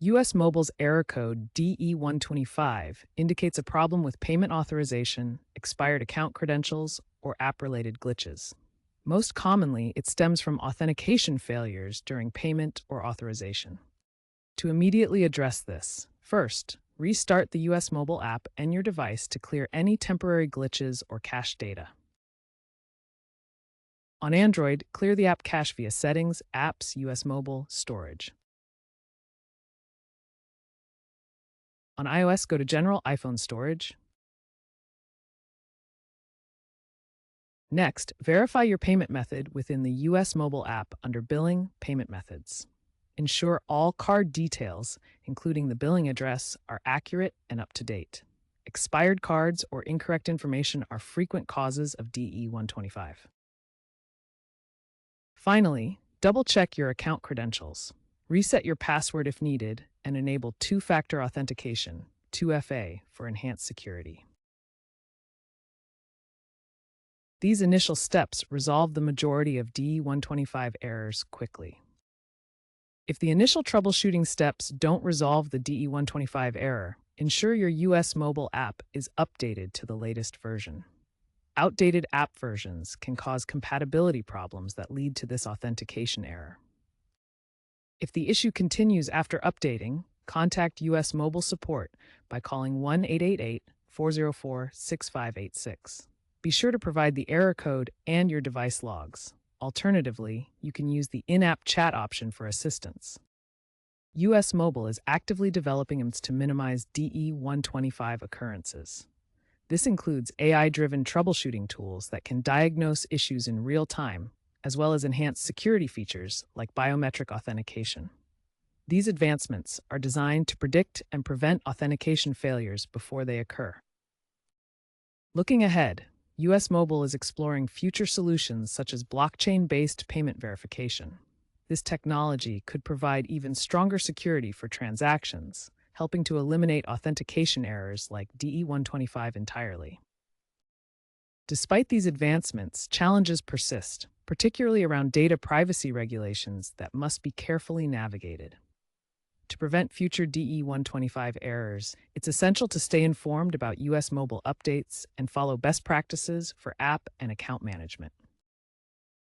US Mobile's error code DE125 indicates a problem with payment authorization, expired account credentials, or app-related glitches. Most commonly, it stems from authentication failures during payment or authorization. To immediately address this, first, restart the US Mobile app and your device to clear any temporary glitches or cache data. On Android, clear the app cache via Settings, Apps, US Mobile, Storage. On iOS, go to General, iPhone Storage. Next, verify your payment method within the US Mobile app under Billing, Payment Methods. Ensure all card details, including the billing address, are accurate and up to date. Expired cards or incorrect information are frequent causes of DE125. Finally, double-check your account credentials. Reset your password if needed, and enable two-factor authentication, 2FA, for enhanced security. These initial steps resolve the majority of DE125 errors quickly. If the initial troubleshooting steps don't resolve the DE125 error, ensure your US Mobile app is updated to the latest version. Outdated app versions can cause compatibility problems that lead to this authentication error. If the issue continues after updating, contact US Mobile Support by calling 1-888-404-6586. Be sure to provide the error code and your device logs. Alternatively, you can use the in-app chat option for assistance. US Mobile is actively developing apps to minimize DE125 occurrences. This includes AI-driven troubleshooting tools that can diagnose issues in real time, as well as enhanced security features like biometric authentication. These advancements are designed to predict and prevent authentication failures before they occur. Looking ahead, US Mobile is exploring future solutions such as blockchain-based payment verification. This technology could provide even stronger security for transactions, helping to eliminate authentication errors like DE125 entirely. Despite these advancements, challenges persist, particularly around data privacy regulations that must be carefully navigated. To prevent future DE125 errors, it's essential to stay informed about US Mobile updates and follow best practices for app and account management.